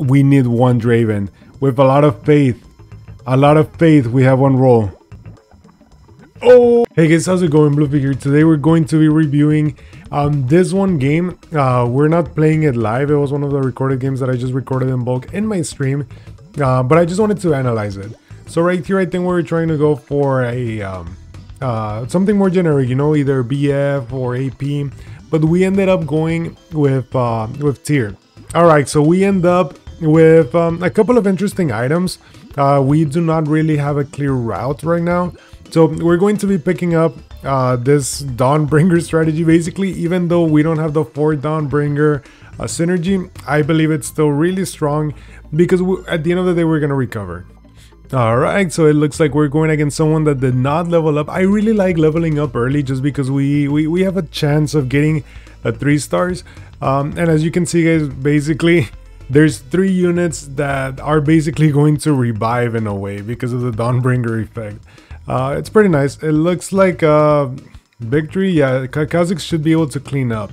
we need one Draven. With a lot of faith, we have one roll. Oh, hey guys, how's it going? Bluefy here. Today we're going to be reviewing this one game. We're not playing it live. It was one of the recorded games that I just recorded in bulk in my stream, but I just wanted to analyze it. So right here, I think we're trying to go for a something more generic, you know, either BF or AP, but we ended up going with tier. All right, so we end up with a couple of interesting items. We do not really have a clear route right now. So we're going to be picking up this Dawnbringer strategy. Basically, even though we don't have the 4 Dawnbringer synergy, I believe it's still really strong because at the end of the day, we're going to recover. Alright, so it looks like we're going against someone that did not level up. I really like leveling up early just because we have a chance of getting a 3 stars. And as you can see, guys, basically there's 3 units that are basically going to revive in a way because of the Dawnbringer effect. It's pretty nice. It looks like Victory. Yeah, Kha'Zix should be able to clean up.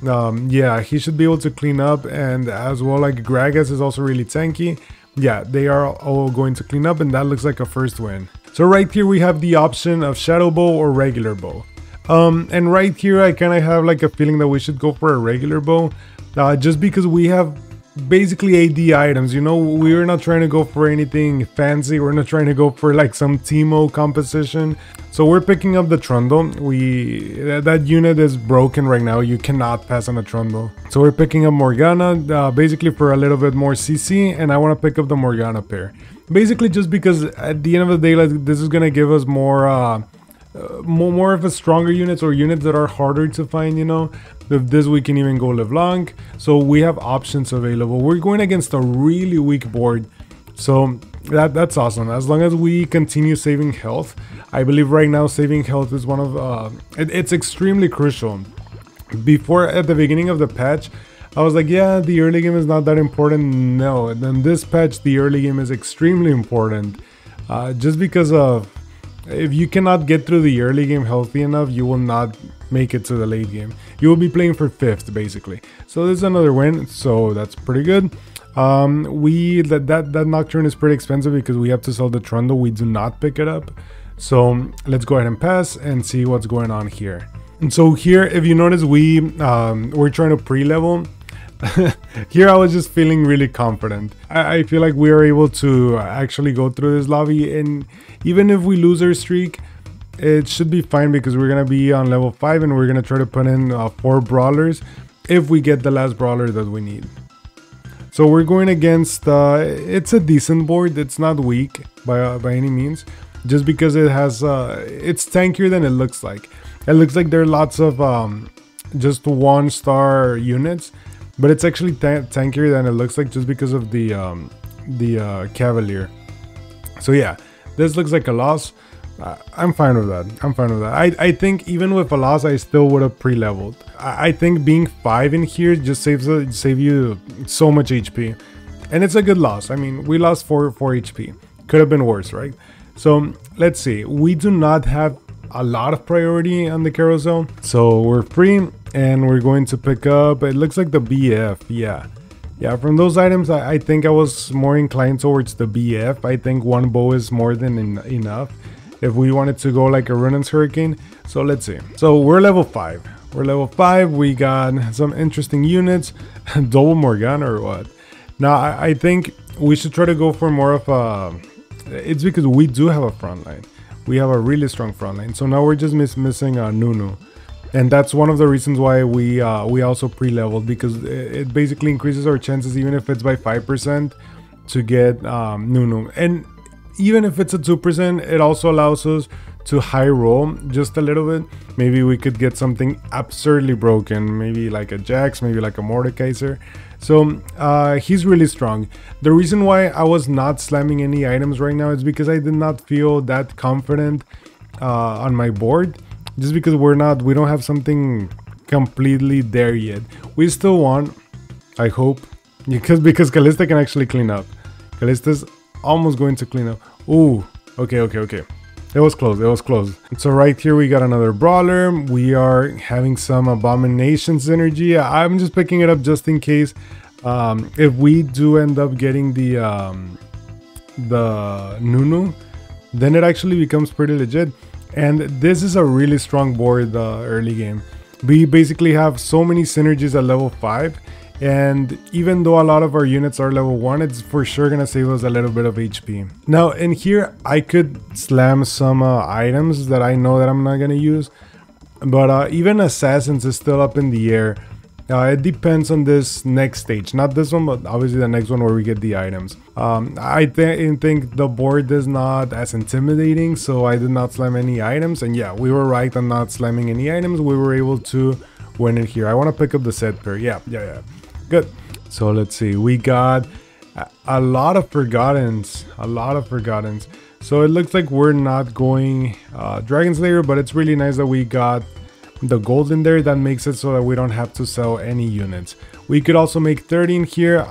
Yeah, he should be able to clean up, and as well, like Gragas is also really tanky. Yeah, they are all going to clean up, and that looks like a first win. So right here we have the option of Shadow Bow or regular bow. And right here I kind of have like a feeling that we should go for a regular bow, just because we have basically AD items, you know. We're not trying to go for anything fancy. We're not trying to go for like some Teemo composition. So we're picking up the Trundle. That unit is broken right now. You cannot pass on a Trundle. So we're picking up Morgana, basically for a little bit more CC, and I want to pick up the Morgana pair. Basically just because at the end of the day, like, this is gonna give us more of a stronger units or units that are harder to find, you know. With this we can even go LeBlanc, so we have options available. We're going against a really weak board, so that's awesome. As long as we continue saving health, I believe right now saving health is one of it's extremely crucial. Before, at the beginning of the patch, I was like, yeah, the early game is not that important. No, and then this patch, the early game is extremely important, just because of, if you cannot get through the early game healthy enough, you will not make it to the late game. You will be playing for 5th basically. So this is another win, so that's pretty good. That Nocturne is pretty expensive because we have to sell the Trundle. We do not pick it up. So let's go ahead and pass and see what's going on here. And so here, if you notice, we're trying to pre-level. Here I was just feeling really confident. I feel like we are able to actually go through this lobby, and even if we lose our streak, it should be fine because we're gonna be on level 5 and we're gonna try to put in 4 brawlers if we get the last brawler that we need. So we're going against it's a decent board. It's not weak by any means, just because it has it's tankier than it looks like. It looks like there are lots of just 1-star units, but it's actually tankier than it looks like just because of the Cavalier. So yeah, this looks like a loss. I'm fine with that. I'm fine with that. I think even with a loss, I still would have pre-leveled. I think being 5 in here just save you so much HP, and it's a good loss. I mean, we lost 4 HP. Could have been worse, right? So let's see. We do not have a lot of priority on the carousel, so we're free, and we're going to pick up, it looks like the BF. Yeah, from those items, I think I was more inclined towards the BF. I think 1 bow is more than enough if we wanted to go like a Runaan's Hurricane. So let's see. So we're level 5. We got some interesting units. Double Morgana or what? Now I think we should try to go for more of a, it's because we do have a front line. We have a really strong front line. So now we're just missing Nunu. And that's one of the reasons why we also pre-leveled, because it basically increases our chances, even if it's by 5%, to get Nunu. And even if it's a 2%, it also allows us to high roll just a little bit. Maybe we could get something absurdly broken, maybe like a Jax, maybe like a Mordekaiser. So he's really strong. The reason why I was not slamming any items right now is because I did not feel that confident on my board, just because we don't have something completely there yet. We still want, I hope, because Kalista can actually clean up. Kalista's almost going to clean up. Ooh, okay. It was close. So right here we got another brawler. We are having some Abomination synergy. I'm just picking it up just in case. If we do end up getting the Nunu, then it actually becomes pretty legit. And this is a really strong board early game. We basically have so many synergies at level 5, and even though a lot of our units are level 1, it's for sure gonna save us a little bit of HP. Now in here I could slam some items that I know that I'm not gonna use, but even Assassins is still up in the air. It depends on this next stage, not this one, but obviously the next one where we get the items. I think the board is not as intimidating, so I did not slam any items. And yeah, we were right on not slamming any items. We were able to win it here. I want to pick up the set pair. Yeah, good. So let's see, we got a lot of Forgottens, so it looks like we're not going Dragon Slayer, but it's really nice that we got the gold in there. That makes it so that we don't have to sell any units. We could also make 30 in here.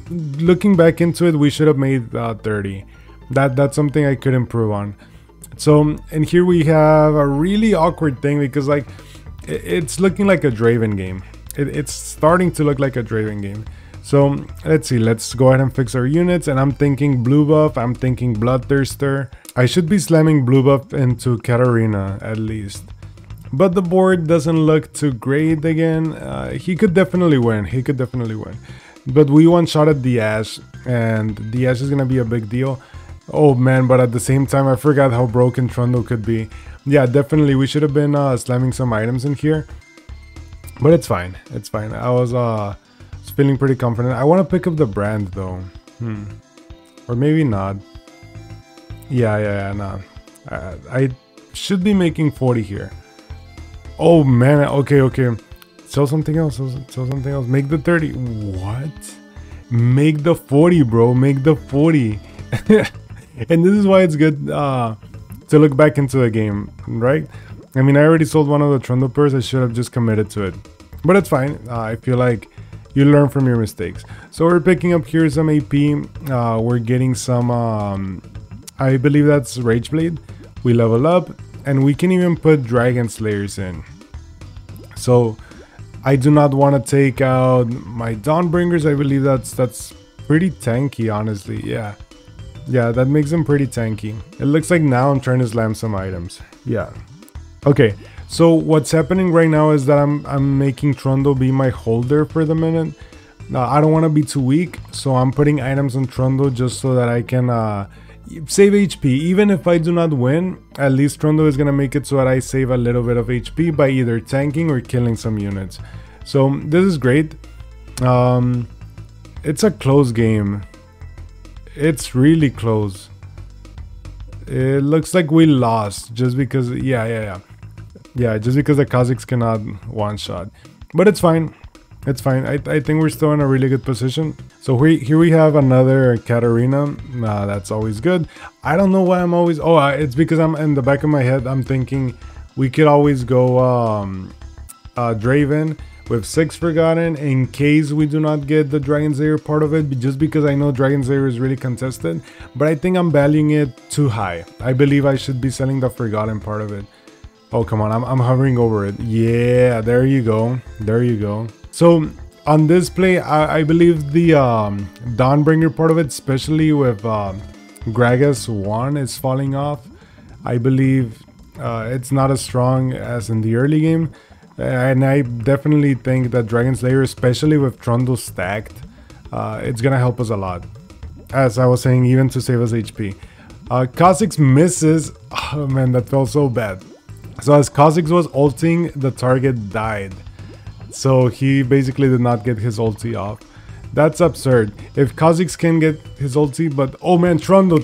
Looking back into it, we should have made 30. That's something I could improve on. So, and here we have a really awkward thing, because like it's looking like a Draven game. It's starting to look like a Draven game. So let's see, let's go ahead and fix our units. And I'm thinking blue buff, I'm thinking Bloodthirster. I should be slamming blue buff into Katarina at least. But the board doesn't look too great again. He could definitely win. But we one-shotted the Ashe, and the Ashe is gonna be a big deal. Oh man, but at the same time, I forgot how broken Trundle could be. Yeah, definitely, we should have been slamming some items in here. But it's fine. I was feeling pretty confident. I want to pick up the brand though. Or maybe not. Yeah, no. I should be making 40 here. Oh man, okay. Sell something else, Make the 30. What? Make the 40, bro. Make the 40. And this is why it's good to look back into the game, right? I mean, I already sold one of the Trundle pairs. I should have just committed to it. But it's fine. I feel like you learn from your mistakes. So we're picking up here some AP. We're getting some, I believe that's Rageblade. We level up. And we can even put Dragon Slayers in. So I do not want to take out my Dawnbringers. I believe that's pretty tanky, honestly. Yeah, that makes them pretty tanky. It looks like now I'm trying to slam some items. Yeah. Okay, so what's happening right now is that I'm making Trundle be my holder for the minute. I don't want to be too weak, so I'm putting items on Trundle just so that I can save HP. Even if I do not win, at least Trundle is gonna make it so that I save a little bit of HP by either tanking or killing some units. So this is great. It's a close game. It's really close. It looks like we lost just because, yeah, just because the Kha'Zix cannot one-shot. But it's fine. I think we're still in a really good position. So here we have another Katarina. That's always good. I don't know why I'm always... Oh, it's because I'm in the back of my head. I'm thinking we could always go Draven with 6 Forgotten in case we do not get the Dragon Slayer part of it. Just because I know Dragon Slayer is really contested. But I think I'm valuing it too high. I believe I should be selling the Forgotten part of it. Oh, come on. I'm hovering over it. Yeah, there you go. So on this play, I believe the Dawnbringer part of it, especially with Gragas 1 is falling off. I believe it's not as strong as in the early game. And I definitely think that Dragon Slayer, especially with Trundle stacked, it's gonna help us a lot. As I was saying, even to save us HP. Kha'Zix misses. Oh man, that felt so bad. So as Kha'Zix was ulting, the target died. So he basically did not get his ulti off. That's absurd. If Kha'Zix can get his ulti, but oh man, Trundle.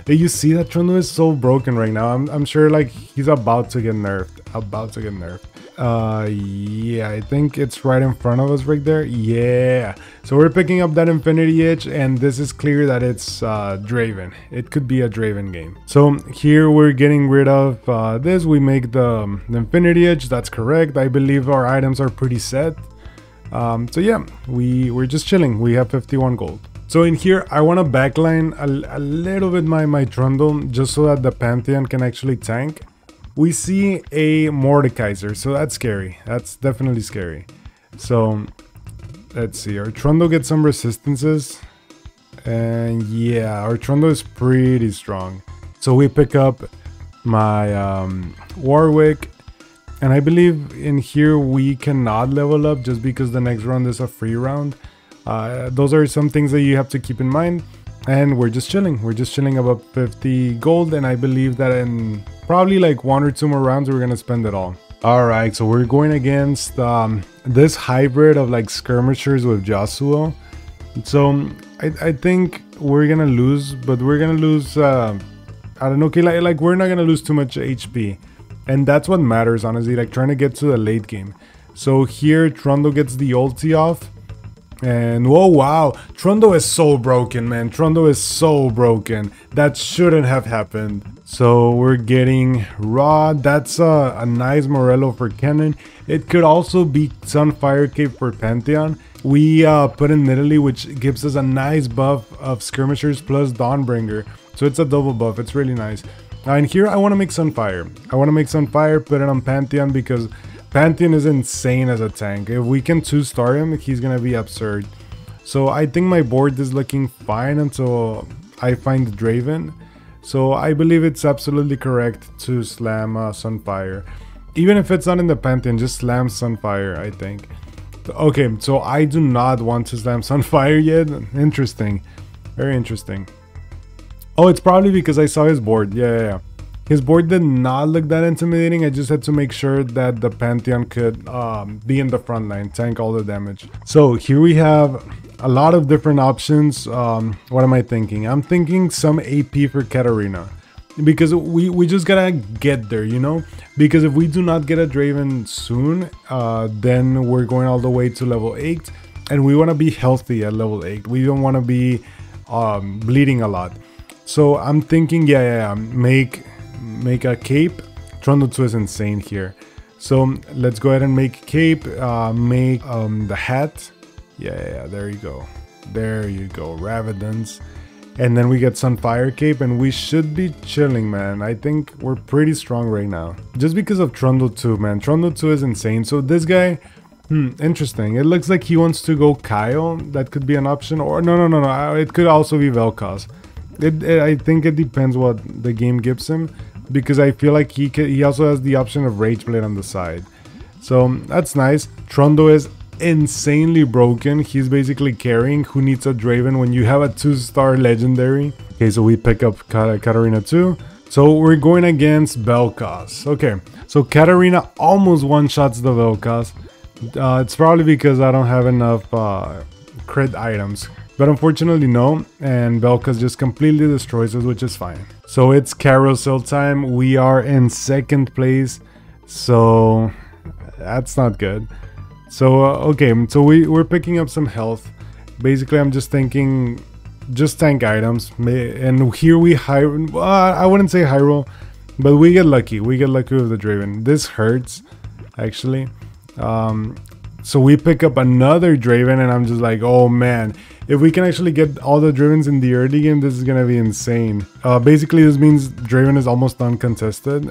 Hey, you see that Trundle is so broken right now. I'm sure like he's about to get nerfed. Yeah, I think it's right in front of us right there. Yeah. So we're picking up that Infinity Edge, and this is clear that it's Draven. It could be a Draven game. So here we're getting rid of this. We make the Infinity Edge. That's correct. I believe our items are pretty set. So yeah, we're just chilling. We have 51 gold. So in here, I want to backline a little bit my Trundle just so that the Pantheon can actually tank. We see a Mordekaiser, so that's scary. That's definitely scary. So Let's see, our Trundle gets some resistances. And yeah, our Trundle is pretty strong. So we pick up my Warwick. And I believe in here we cannot level up just because the next round is a free round. Those are some things that you have to keep in mind. And we're just chilling. We're just chilling about 50 gold. And I believe that in probably like 1 or 2 more rounds, we're going to spend it all. Alright, so we're going against this hybrid of like skirmishers with Yasuo. So I think we're going to lose, but we're going to lose, I don't know, okay, like we're not going to lose too much HP. And that's what matters, honestly, like trying to get to the late game. So here, Trundle gets the ulti off. And whoa, wow, Trundle is so broken, man. Trundle is so broken. That shouldn't have happened. So we're getting Rod. That's a nice Morello for Kennen. It could also be Sunfire Cape for Pantheon. We put in Nidalee, which gives us a nice buff of Skirmishers plus Dawnbringer. So it's a double buff. It's really nice. And here I want to make Sunfire. I want to make Sunfire, put it on Pantheon because Pantheon is insane as a tank. If we can 2-star him, he's going to be absurd. So I think my board is looking fine until I find Draven. So I believe it's absolutely correct to slam Sunfire. Even if it's not in the Pantheon, just slam Sunfire, I think. Okay, so I do not want to slam Sunfire yet. Interesting. Very interesting. Oh, it's probably because I saw his board. Yeah. His board did not look that intimidating. I just had to make sure that the Pantheon could be in the front line, tank all the damage. So here we have a lot of different options. What am I thinking? I'm thinking some AP for Katarina. Because we just gotta get there, you know? Because if we do not get a Draven soon, then we're going all the way to level 8. And we want to be healthy at level 8. We don't want to be bleeding a lot. So I'm thinking, make a cape. Trundle 2 is insane here. So let's go ahead and make cape, make the hat. Yeah, there you go. There you go, Ravagans. And then we get Sunfire Cape and we should be chilling, man. I think we're pretty strong right now. Just because of Trundle 2, man. Trundle 2 is insane. So this guy, interesting. It looks like he wants to go Kyle. That could be an option. Or no. It could also be Vel'Koz. I think it depends what the game gives him. Because I feel like he also has the option of Rageblade on the side. So that's nice. Trundle is insanely broken. He's basically carrying. Who needs a Draven when you have a 2-star legendary? Okay, so we pick up Katarina 2. So we're going against Vel'Koz. Okay, so Katarina almost one-shots the Vel'Koz. It's probably because I don't have enough crit items. But unfortunately no, and Vel'Koz just completely destroys us, which is fine. So it's carousel time. We are in 2nd place, so that's not good. So okay, so we're picking up some health. Basically I'm just thinking just tank items, and here we I wouldn't say high roll, but we get lucky. We get lucky with the Draven. This hurts actually. So we pick up another Draven and I'm just like, oh man, if we can actually get all the Dravens in the early game, this is gonna be insane. Basically this means Draven is almost uncontested.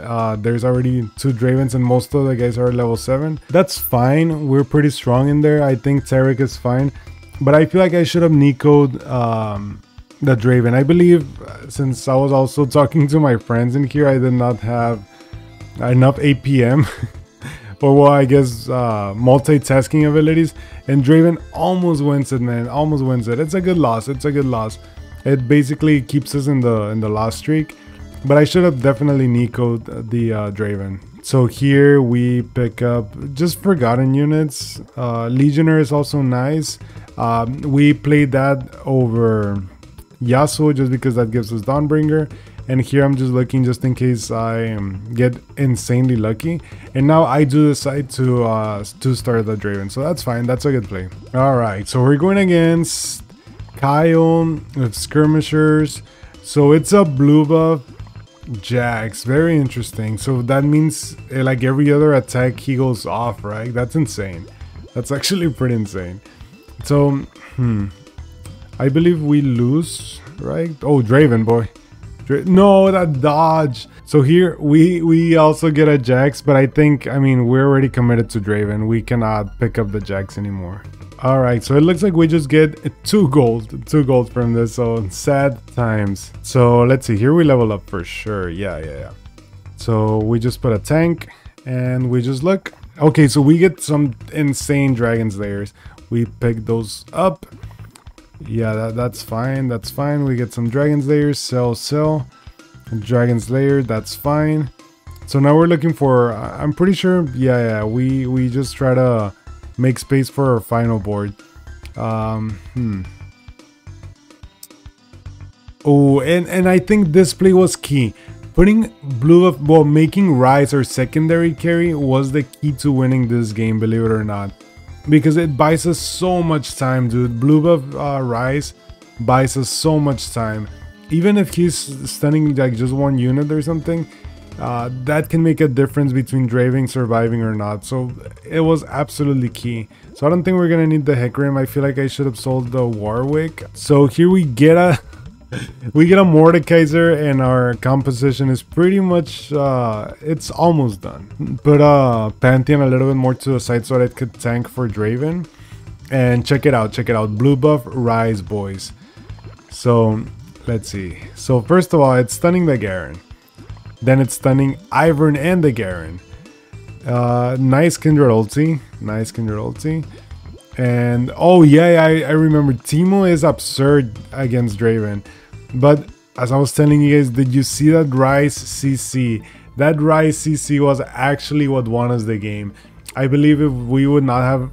There's already 2 Dravens and most of the guys are level 7. That's fine, we're pretty strong in there. I think Taric is fine, but I feel like I should have Nico'd the Draven. I believe since I was also talking to my friends in here, I did not have enough APM. Or well, I guess multitasking abilities, and Draven almost wins it, man. Almost wins it. It's a good loss. It's a good loss. It basically keeps us in the loss streak, but I should have definitely Nico'd the Draven. So here we pick up just forgotten units. Legionnaire is also nice. We played that over Yasuo just because that gives us Dawnbringer. And here I'm just looking just in case I get insanely lucky. And now I do decide to start the Draven. So that's fine. That's a good play. Alright, so we're going against Kyle with Skirmishers. So it's a blue buff Jax. Very interesting. So that means like every other attack he goes off, right? That's insane. That's actually pretty insane. So, I believe we lose, right? Oh, Draven, boy. No, that dodge. So here we also get a Jax, but I think, I mean, we're already committed to Draven. We cannot pick up the Jax anymore. All right, so it looks like we just get 2 gold from this. So sad times. So let's see, here we level up for sure. Yeah. So we just put a tank and we just look. Okay, so we get some insane Dragon Slayers. We pick those up. Yeah, that's fine. That's fine. We get some Dragon Slayers. Sell. Dragon Slayer, that's fine. So now we're looking for, I'm pretty sure, yeah, we just try to make space for our final board. Oh, and I think this play was key. Putting blue buff, well, making Ryze our secondary carry was the key to winning this game, believe it or not. Because it buys us so much time, dude. Blue buff Ryze buys us so much time. Even if he's stunning like just 1 unit or something, that can make a difference between Draven surviving or not. So it was absolutely key. So I don't think we're gonna need the Hecarim. I feel like I should have sold the Warwick. So here we get a Mordekaiser, and our composition is pretty much it's almost done. Put Pantheon a little bit more to the side so that it could tank for Draven. And check it out, blue buff Ryze, boys. So let's see. So first of all, it's stunning the Garen. Then it's stunning Ivern and the Garen. Nice Kindred ulti. And oh yeah, I remember Teemo is absurd against Draven. But as I was telling you guys, did you see that Ryze CC? That Ryze CC was actually what won us the game. I believe if we would not have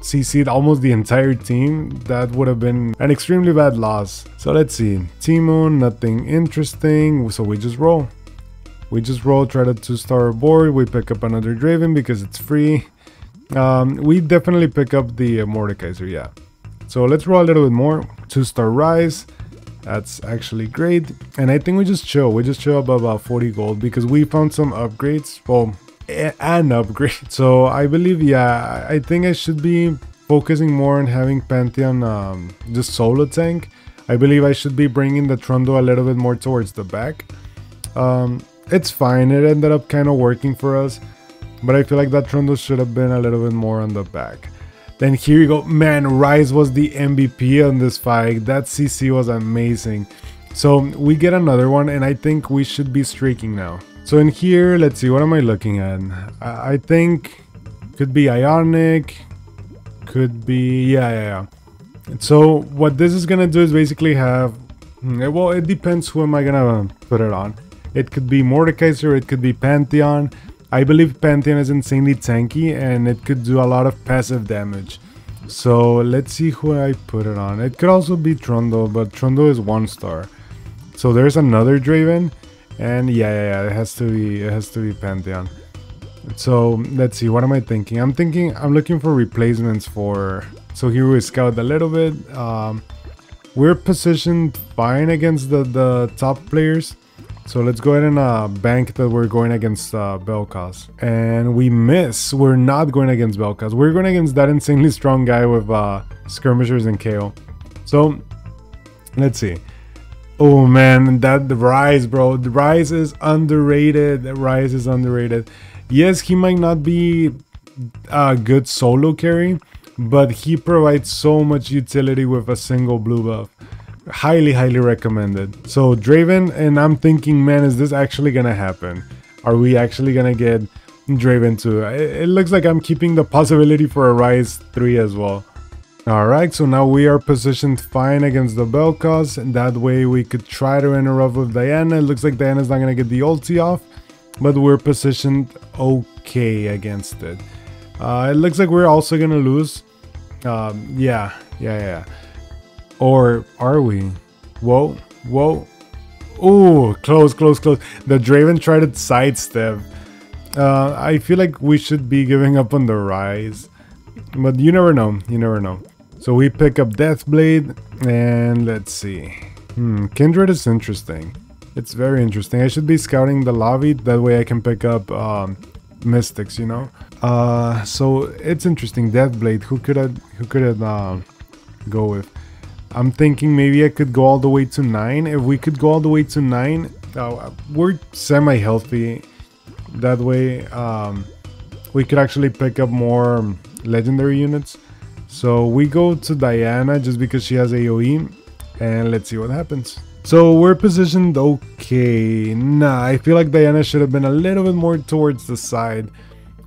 CC'd almost the entire team, that would have been an extremely bad loss. So let's see. Teemo, nothing interesting. So we just roll. Try to 2-star board. We pick up another Draven because it's free. We definitely pick up the Mordekaiser, yeah. So let's roll a little bit more. 2-star Ryze. That's actually great. And I think we just chill. We just chill about 40 gold because we found some upgrades. Well, an upgrade. So I believe, yeah, I think I should be focusing more on having Pantheon just solo tank. I believe I should be bringing the Trundle a little bit more towards the back. It's fine. It ended up kind of working for us. But I feel like that Trundle should have been a little bit more on the back. Then here you go. Man, Ryze was the MVP on this fight. That CC was amazing. So we get another one, and I think we should be streaking now. So in here, let's see, what am I looking at? I think could be Ionic, could be, yeah. So what this is gonna do is basically have, well, it depends who am I gonna put it on. It could be Mordekaiser, it could be Pantheon. I believe Pantheon is insanely tanky and it could do a lot of passive damage. So let's see who I put it on. It could also be Trundle, but Trundle is 1-star. So there's another Draven. And yeah, it has to be Pantheon. So let's see, what am I thinking? I'm looking for replacements for, so here we scout a little bit. We're positioned fine against the top players. So let's go ahead and bank that we're going against Bel'Koz. And we miss. We're not going against Bel'Koz. We're going against that insanely strong guy with skirmishers and KO. So let's see. Oh man, that Ryze, bro. The Ryze is underrated. Yes, he might not be a good solo carry, but he provides so much utility with a single blue buff. Highly recommended. So Draven, and I'm thinking, man, is this actually gonna happen? Are we actually gonna get Draven 2? It looks like I'm keeping the possibility for a Ryze 3 as well. Alright, so now we are positioned fine against the Bel'Koz, and that way we could try to interrupt with Diana. It looks like Diana's not gonna get the ulti off, but we're positioned okay against it. It looks like we're also gonna lose. Yeah. Or are we? Whoa. Oh, close. The Draven tried to sidestep. I feel like we should be giving up on the Ryze, but you never know. So we pick up Deathblade, and let's see. Kindred is interesting. It's very interesting. I should be scouting the lobby, that way I can pick up Mystics, you know? So it's interesting. Deathblade, who could I go with? I'm thinking maybe I could go all the way to 9. If we could go all the way to 9, we're semi-healthy that way. We could actually pick up more legendary units. So we go to Diana just because she has AoE, and let's see what happens. So we're positioned okay. Nah, I feel like Diana should have been a little bit more towards the side,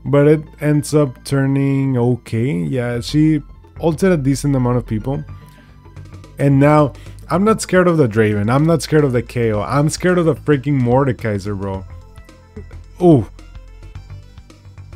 but it ends up turning okay. Yeah, she ulted a decent amount of people. And now, I'm not scared of the Draven. I'm not scared of the KO. I'm scared of the freaking Mordekaiser, bro. Oh.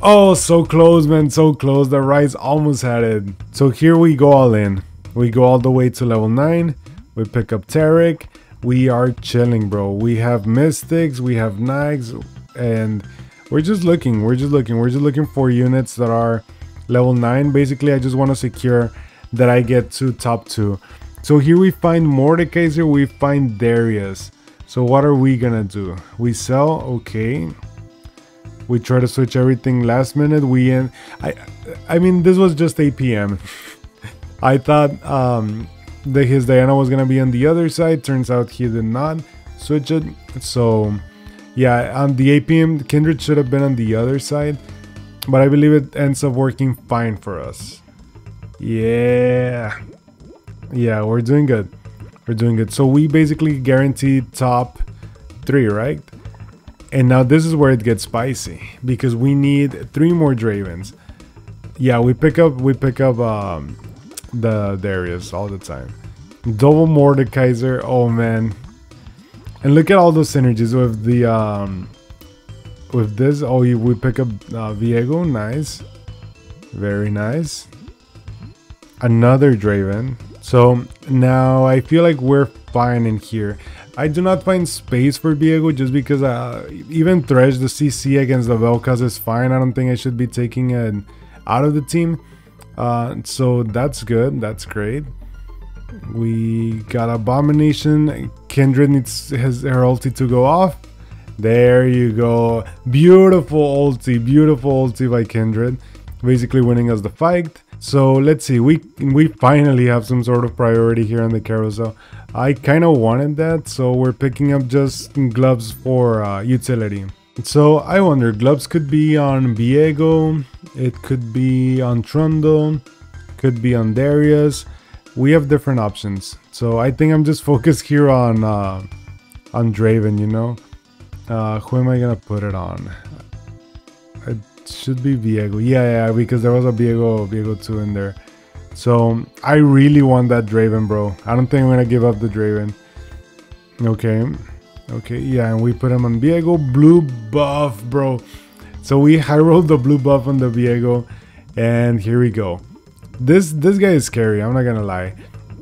Oh, so close, man. So close. The Ryze almost had it. So here we go all in. We go all the way to level 9. We pick up Taric. We are chilling, bro. We have Mystics. We have Nags. And we're just looking. We're just looking for units that are level 9. Basically, I just want to secure that I get to top 2. So here we find Mordekaiser. We find Darius. So what are we gonna do? We sell. Okay. We try to switch everything last minute. We end. I mean, this was just 8 p.m. I thought his Diana was gonna be on the other side. Turns out he did not switch it. So yeah, on the 8 p.m. Kindred should have been on the other side, but I believe it ends up working fine for us. Yeah, we're doing good. We're doing good. So we basically guaranteed top 3, right? And now this is where it gets spicy because we need 3 more Dravens. Yeah, we pick up the Darius all the time. Double Mordekaiser. Oh man. And look at all those synergies with the with this. Oh, we pick up Viego. Nice. Very nice. Another Draven. So now I feel like we're fine in here. I do not find space for Viego just because even Thresh, the CC against the Vel'Koz is fine. I don't think I should be taking it out of the team. So that's good. That's great. We got Abomination. Kindred needs her ulti to go off. There you go. Beautiful ulti by Kindred. Basically winning us the fight. So let's see, we finally have some sort of priority here on the carousel. I kind of wanted that, so we're picking up just gloves for utility. So I wonder, gloves could be on Viego, it could be on Trundle, could be on Darius. We have different options. So I think I'm just focused here on Draven, you know. Who am I gonna put it on? It should be Viego. Yeah, because there was a Viego 2 in there. So I really want that Draven, bro. I don't think I'm gonna give up the Draven. Okay, yeah, and we put him on Viego. Blue buff, bro. So we high rolled the blue buff on the Viego, and here we go. This guy is scary, I'm not gonna lie.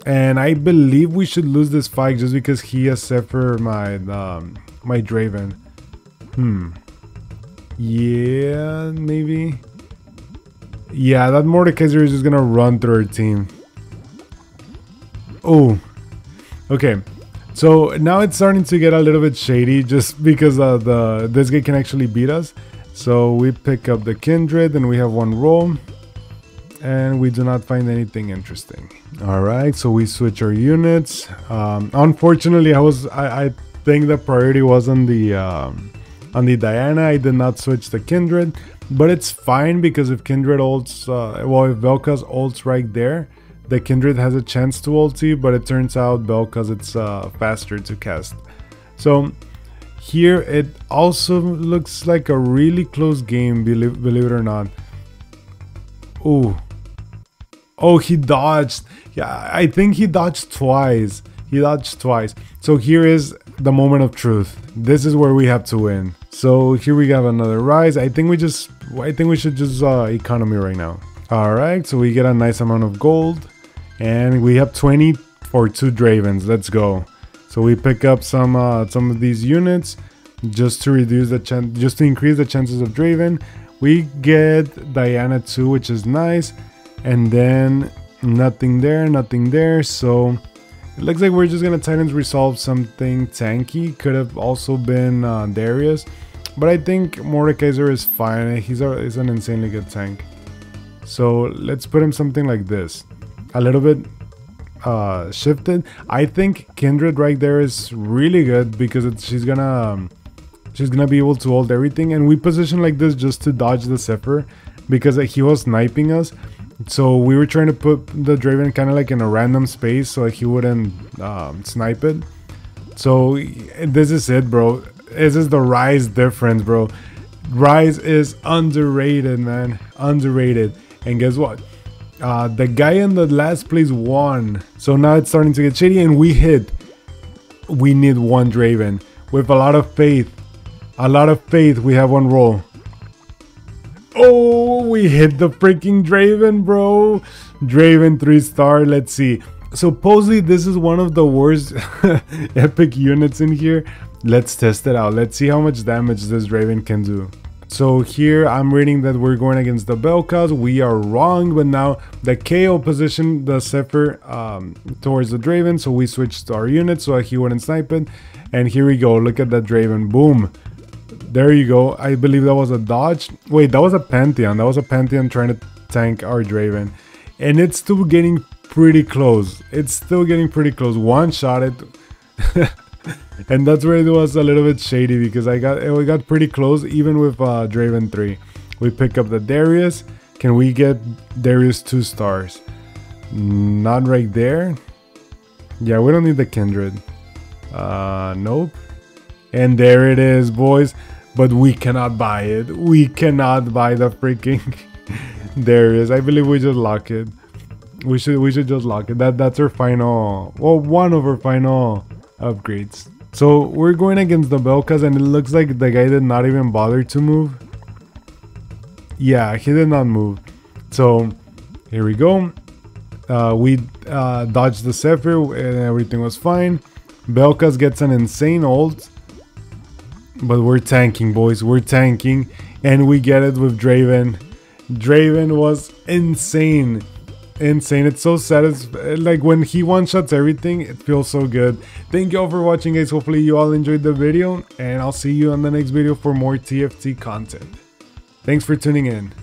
And I believe we should lose this fight just because he has set for my my Draven. Yeah, maybe. Yeah, that Mordekaiser is just gonna run through our team. Oh, okay. So now it's starting to get a little bit shady just because this guy can actually beat us. So we pick up the Kindred and we have 1 roll. And we do not find anything interesting. Alright, so we switch our units. Unfortunately, I think the priority was on the Diana. I did not switch the Kindred. But it's fine because if Kindred ults, if Vel'Koz ults right there, the Kindred has a chance to ulti, but it turns out Vel'Koz it's faster to cast. So here it also looks like a really close game, believe it or not. Oh, he dodged. Yeah, I think he dodged twice. So here is the moment of truth. This is where we have to win. So here we have another Ryze. I think we should just economy right now. All right, so we get a nice amount of gold, and we have 20 for 2 Dravens. Let's go. So we pick up some of these units just to reduce the chance, just to increase the chances of Draven. We get Diana 2, which is nice, and then nothing there. So it looks like we're just gonna Titans resolve something tanky. Could have also been Darius, but I think Mordekaiser is fine. He's an insanely good tank. So let's put him something like this, a little bit shifted. I think Kindred right there is really good because she's gonna be able to hold everything, and we position like this just to dodge the Zephyr because he was sniping us. So we were trying to put the Draven kind of like in a random space so he wouldn't snipe it. So this is it, bro. This is the Ryze difference, bro. Ryze is underrated, man. Underrated. And guess what? The guy in the last place won. So now it's starting to get shady, and we hit. We need one Draven. With a lot of faith. We have one roll. Oh, we hit the freaking Draven, bro. Draven 3-star. Let's see. Supposedly this is one of the worst epic units in here. Let's test it out. Let's see how much damage this Draven can do. So here I'm reading that we're going against the Bel'Kaz. We are wrong, but now the KO positioned the Zephyr towards the Draven, so we switched to our unit so he wouldn't snipe it. And here we go. Look at that Draven. Boom. There you go. I believe that was a dodge. Wait, that was a Pantheon. That was a Pantheon trying to tank our Draven. And it's still getting pretty close. It's still getting pretty close. One shot it. And that's where it was a little bit shady because we got pretty close even with Draven 3. We pick up the Darius. Can we get Darius 2 stars? Not right there. Yeah, we don't need the Kindred. Nope. And there it is, boys. But we cannot buy it. We cannot buy the freaking Darius. I believe we just lock it. We should just lock it. That's our final, well, one of our final upgrades. So we're going against the Bel'Kaz, and it looks like the guy did not even bother to move. Yeah, he did not move. So here we go. We dodged the Zephyr and everything was fine. Bel'Kaz gets an insane ult. But we're tanking, boys. We're tanking. And we get it with Draven. Draven was insane. Insane. It's so satisfying. Like when he one-shots everything, it feels so good. Thank you all for watching, guys. Hopefully you all enjoyed the video. And I'll see you on the next video for more TFT content. Thanks for tuning in.